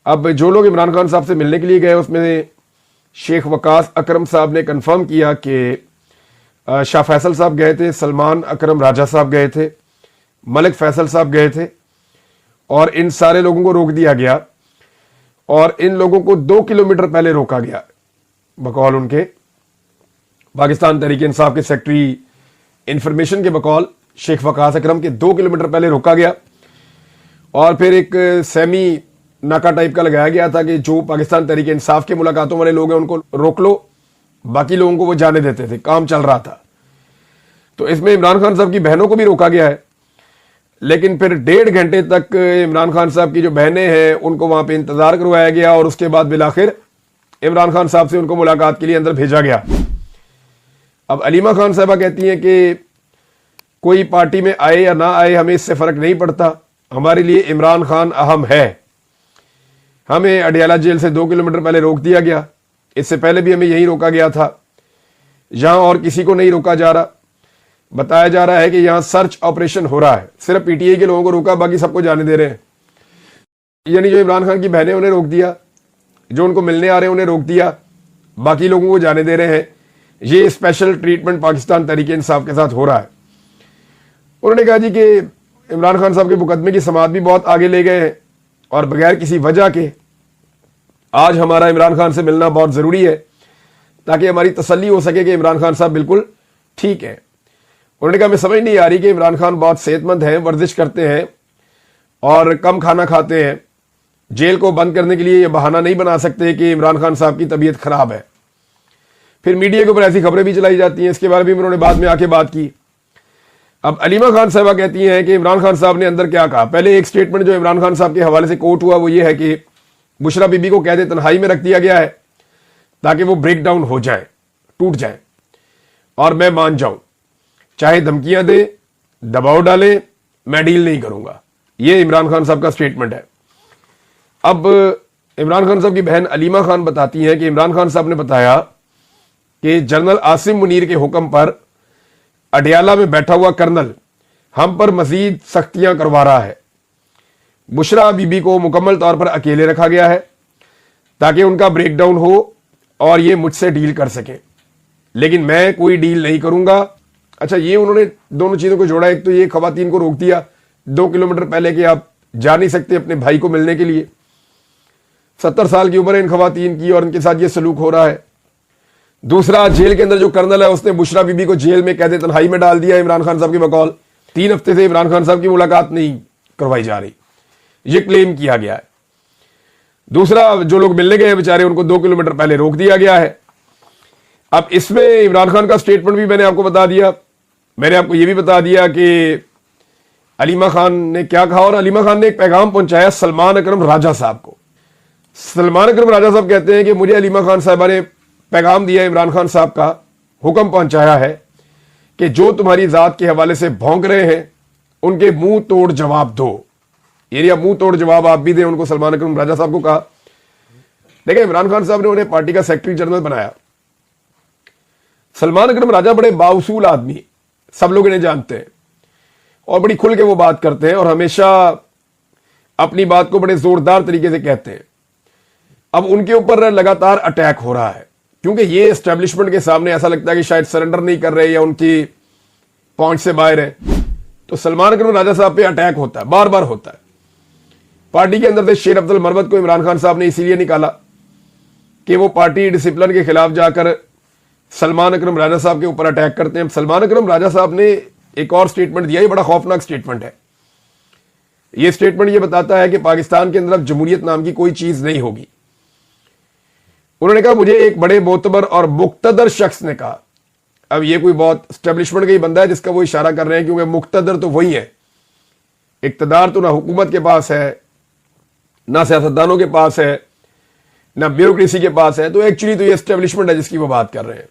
अब जो लोग इमरान खान साहब से मिलने के लिए गए उसमें शेख वकास अकरम साहब ने कंफर्म किया कि शाह फैसल साहब गए थे, सलमान अकरम राजा साहब गए थे, मलिक फैसल साहब गए थे और इन सारे लोगों को रोक दिया गया और इन लोगों को 2 किलोमीटर पहले रोका गया बकौल उनके पाकिस्तान तहरीक इंसाफ के सेक्रेटरी इंफॉर्मेशन के बकौल शेख वकास अकरम के 2 किलोमीटर पहले रोका गया और फिर एक सेमी नाका टाइप का लगाया गया था कि जो पाकिस्तान तहरीक इंसाफ के मुलाकातों वाले लोग हैं उनको रोक लो, बाकी लोगों को वो जाने देते थे, काम चल रहा था। तो इसमें इमरान खान साहब की बहनों को भी रोका गया है, लेकिन फिर 1.5 घंटे तक इमरान खान साहब की जो बहनें हैं उनको वहां पे इंतजार करवाया गया और उसके बाद बिलाखिर इमरान खान साहब से उनको मुलाकात के लिए अंदर भेजा गया। अब अलीमा खान साहबा कहती हैं कि कोई पार्टी में आए या ना आए हमें इससे फर्क नहीं पड़ता, हमारे लिए इमरान खान अहम है। हमें अडियाला जेल से 2 किलोमीटर पहले रोक दिया गया, इससे पहले भी हमें यहीं रोका गया था, यहां और किसी को नहीं रोका जा रहा। बताया जा रहा है कि यहां सर्च ऑपरेशन हो रहा है, सिर्फ पीटीआई के लोगों को रोका, बाकी सबको जाने दे रहे हैं। यानी जो इमरान खान की बहनें उन्हें रोक दिया, जो उनको मिलने आ रहे हैं उन्हें रोक दिया, बाकी लोगों को जाने दे रहे हैं। ये स्पेशल ट्रीटमेंट पाकिस्तान तहरीक इंसाफ के साथ हो रहा है। उन्होंने कहा जी कि इमरान खान साहब के मुकदमे की समाअत भी बहुत आगे ले गए हैं और बगैर किसी वजह के आज हमारा इमरान खान से मिलना बहुत जरूरी है ताकि हमारी तसल्ली हो सके कि इमरान खान साहब बिल्कुल ठीक है। उन्होंने कहा हमें समझ नहीं आ रही कि इमरान खान बहुत सेहतमंद हैं, वर्जिश करते हैं और कम खाना खाते हैं, जेल को बंद करने के लिए यह बहाना नहीं बना सकते कि इमरान खान साहब की तबीयत खराब है। फिर मीडिया के ऊपर ऐसी खबरें भी चलाई जाती हैं, इसके बारे में उन्होंने बाद में आके बात की। अब अलीमा खान साहबा कहती हैं कि इमरान खान साहब ने अंदर क्या कहा। पहले एक स्टेटमेंट जो इमरान खान साहब के हवाले से कोट हुआ वो ये है कि बुशरा बीबी को कैद तन्हाई में रख दिया गया है ताकि वो ब्रेक डाउन हो जाए, टूट जाए और मैं मान जाऊं, चाहे धमकियां दे, दबाव डाले, मैं डील नहीं करूंगा। ये इमरान खान साहब का स्टेटमेंट है। अब इमरान खान साहब की बहन अलीमा खान बताती हैं कि इमरान खान साहब ने बताया कि जनरल आसिम मुनीर के हुक्म पर अडियाला में बैठा हुआ कर्नल हम पर मजीद सख्तियां करवा रहा है। बुशरा बीबी को मुकम्मल तौर पर अकेले रखा गया है ताकि उनका ब्रेकडाउन हो और ये मुझसे डील कर सके, लेकिन मैं कोई डील नहीं करूंगा। अच्छा, ये उन्होंने दोनों चीजों को जोड़ा। एक तो ये खवातीन को रोक दिया 2 किलोमीटर पहले कि आप जा नहीं सकते अपने भाई को मिलने के लिए। 70 साल की उम्र है इन खवातीन की और इनके साथ ये सलूक हो रहा है। दूसरा, जेल के अंदर जो कर्नल है उसने बुशरा बीबी को जेल में कैद तन्हाई में डाल दिया इमरान खान साहब की बकौल। 3 हफ्ते से इमरान खान साहब की मुलाकात नहीं करवाई जा रही, ये क्लेम किया गया है। दूसरा, जो लोग मिलने गए बेचारे उनको 2 किलोमीटर पहले रोक दिया गया है। अब इसमें इमरान खान का स्टेटमेंट भी मैंने आपको बता दिया। मैंने आपको यह भी बता दिया कि अलीमा खान ने क्या कहा और अलीमा खान ने एक पैगाम पहुंचाया सलमान अकरम राजा साहब को। सलमान अकरम राजा साहब कहते हैं कि मुझे अलीमा खान साहबा ने पैगाम दिया, इमरान खान साहब का हुक्म पहुंचाया है कि जो तुम्हारी जात के हवाले से भौंक रहे हैं उनके मुंह तोड़ जवाब दो। यानी मुंह तोड़ जवाब आप भी दें उनको, सलमान अकरम राजा साहब को कहा। देखिए, इमरान खान साहब ने उन्हें पार्टी का सेक्रेटरी जनरल बनाया। सलमान अकरम राजा बड़े बाउसूल आदमी, सब लोग इन्हें जानते हैं और बड़ी खुल के वो बात करते हैं और हमेशा अपनी बात को बड़े जोरदार तरीके से कहते हैं। अब उनके ऊपर लगातार अटैक हो रहा है क्योंकि ये एस्टेब्लिशमेंट के सामने ऐसा लगता है कि शायद सरेंडर नहीं कर रहे या उनकी पहुंच से बाहर है। तो सलमान अकरम राजा साहब पे अटैक होता है, बार बार होता है। पार्टी के अंदर से शेर अब्दुल मरवत को इमरान खान साहब ने इसीलिए निकाला कि वो पार्टी डिसिप्लिन के खिलाफ जाकर सलमान अकरम राजा साहब के ऊपर अटैक करते हैं। सलमान अकरम राजा साहब ने एक और स्टेटमेंट दिया, ये बड़ा खौफनाक स्टेटमेंट है। ये स्टेटमेंट ये बताता है कि पाकिस्तान के अंदर अब जमहूरियत नाम की कोई चीज नहीं होगी। उन्होंने कहा, मुझे एक बड़े मोतबर और मुक्तदर शख्स ने कहा। अब ये कोई बहुत स्टैब्लिशमेंट का ही बंदा है जिसका वो इशारा कर रहे हैं, क्योंकि मुक्तदर तो वही है, इक्तदार तो ना हुकूमत के पास है, ना सियासतदानों के पास है, ना ब्यूरोक्रेसी के पास है। तो एक्चुअली तो ये एस्टेब्लिशमेंट है जिसकी वो बात कर रहे हैं।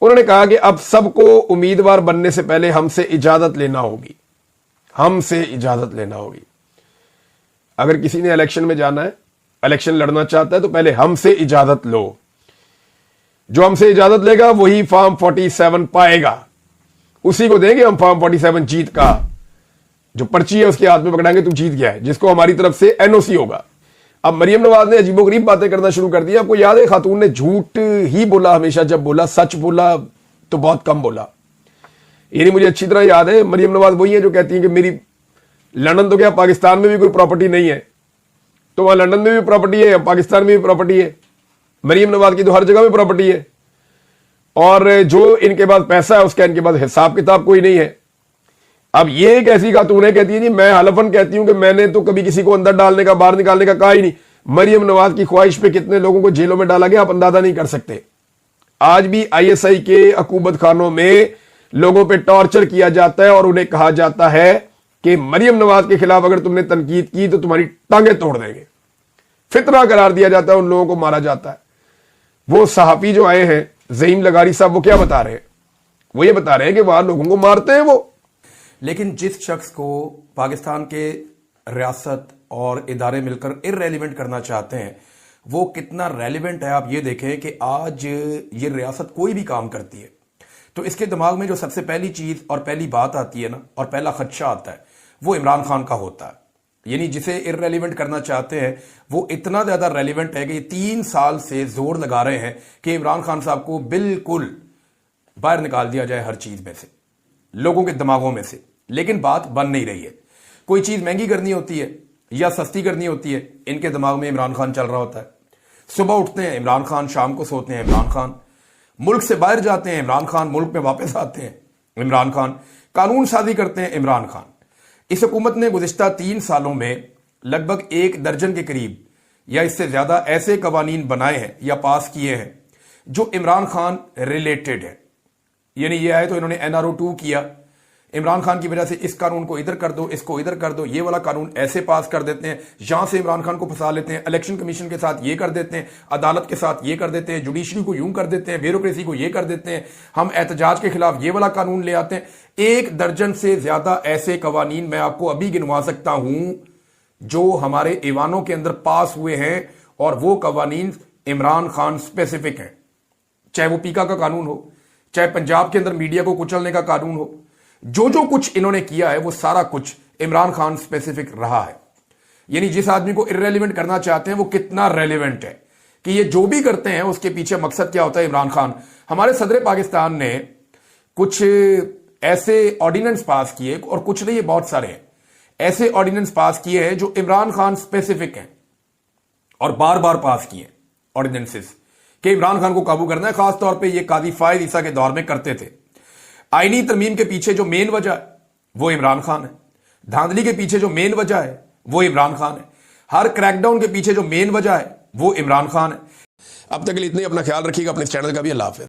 उन्होंने कहा कि अब सबको उम्मीदवार बनने से पहले हमसे इजाजत लेना होगी, हमसे इजाजत लेना होगी। अगर किसी ने इलेक्शन में जाना है, इलेक्शन लड़ना चाहता है, तो पहले हमसे इजाजत लो। जो हमसे इजाजत लेगा वही फॉर्म 47 पाएगा, उसी को देंगे हम फॉर्म 47 जीत का। जो पर्ची है उसके हाथ में पकड़ाएंगे, तू जीत गया है, जिसको हमारी तरफ से एनओसी होगा। अब मरियम नवाज ने अजीबोगरीब बातें करना शुरू कर दिया। आपको याद है खातून ने झूठ ही बोला हमेशा, जब बोला सच बोला तो बहुत कम बोला। यानी मुझे अच्छी तरह याद है मरियम नवाज वही है जो कहती है कि मेरी लंदन तो क्या पाकिस्तान में भी कोई प्रॉपर्टी नहीं है, तो वहां लंदन में भी प्रॉपर्टी है, पाकिस्तान में भी प्रॉपर्टी है। मरियम नवाज की तो हर जगह में प्रॉपर्टी है, और जो इनके पास पैसा है उसका इनके पास हिसाब किताब कोई नहीं है। अब ये एक ऐसी खातून है कहती है जी मैं हलफन कहती हूं कि मैंने तो कभी किसी को अंदर डालने का बाहर निकालने का कहा ही नहीं। मरियम नवाज की ख्वाहिश पे कितने लोगों को जेलों में डाला गया आप अंदाजा नहीं कर सकते। आज भी आईएसआई के अकूबत खानों में लोगों पे टॉर्चर किया जाता है और उन्हें कहा जाता है कि मरियम नवाज के खिलाफ अगर तुमने तनकीद की तो तुम्हारी टांगें तोड़ देंगे। फितना करार दिया जाता है, उन लोगों को मारा जाता है। वो सहाफी जो आए हैं ज़हीम लगारी साहब, वो क्या बता रहे हैं? वो ये बता रहे हैं कि वहां लोगों को मारते हैं वो। लेकिन जिस शख्स को पाकिस्तान के रियासत और इदारे मिलकर इररेलिवेंट करना चाहते हैं, वो कितना रेलिवेंट है आप ये देखें कि आज ये रियासत कोई भी काम करती है तो इसके दिमाग में जो सबसे पहली चीज और पहली बात आती है ना, और पहला खदशा आता है, वो इमरान खान का होता है। यानी जिसे इररेलिवेंट करना चाहते हैं वो इतना ज्यादा रेलिवेंट है कि 3 साल से जोर लगा रहे हैं कि इमरान खान साहब को बिल्कुल बाहर निकाल दिया जाए हर चीज में से, लोगों के दिमागों में से। लेकिन बात बन नहीं रही है। कोई चीज महंगी करनी होती है या सस्ती करनी होती है, इनके दिमाग में इमरान खान चल रहा होता है। सुबह उठते हैं इमरान खान, शाम को सोते हैं इमरान खान, मुल्क से बाहर जाते हैं इमरान खान, मुल्क में वापस आते हैं इमरान खान, कानून साजी करते हैं इमरान खान। इस हुकूमत ने गुज़िश्ता 3 सालों में लगभग 1 दर्जन के करीब या इससे ज्यादा ऐसे कवानीन बनाए हैं या पास किए हैं जो इमरान खान रिलेटेड है। यानी ये आए तो इन्होंने NRO 2 किया, इमरान खान की वजह से इस कानून को इधर कर दो, इसको इधर कर दो, ये वाला कानून ऐसे पास कर देते हैं, यहां से इमरान खान को फंसा लेते हैं, इलेक्शन कमीशन के साथ ये कर देते हैं, अदालत के साथ ये कर देते हैं, जुडिशरी को यूं कर देते हैं, ब्यूरोक्रेसी को ये कर देते हैं, हम एहतजाज के खिलाफ ये वाला कानून ले आते हैं। 1 दर्जन से ज्यादा ऐसे कवानीन मैं आपको अभी गिनवा सकता हूं जो हमारे ईवानों के अंदर पास हुए हैं, और वो कवानीन इमरान खान स्पेसिफिक हैं। चाहे वो पीका का कानून हो, चाहे पंजाब के अंदर मीडिया को कुचलने का कानून हो, जो कुछ इन्होंने किया है वो सारा कुछ इमरान खान स्पेसिफिक रहा है। यानी जिस आदमी को इररेलिवेंट करना चाहते हैं वो कितना रेलिवेंट है कि ये जो भी करते हैं उसके पीछे मकसद क्या होता है। इमरान खान, हमारे सदर पाकिस्तान ने कुछ ऐसे ऑर्डिनेंस पास किए, और कुछ नहीं, ये बहुत सारे हैं, ऐसे ऑर्डिनेंस पास किए हैं जो इमरान खान स्पेसिफिक हैं और बार बार पास किए ऑर्डिनेंसेस कि इमरान खान को काबू करना है। खासतौर पर यह काजी फायद ईसा के दौर में करते थे। आईनी तरमीम के पीछे जो मेन वजह है वो इमरान खान है, धांधली के पीछे जो मेन वजह है वो इमरान खान है, हर क्रैकडाउन के पीछे जो मेन वजह है वो इमरान खान है। अब तक के लिए इतना ही। अपना ख्याल रखिएगा, अपने चैनल का भी। अल्लाह हाफ़िज़।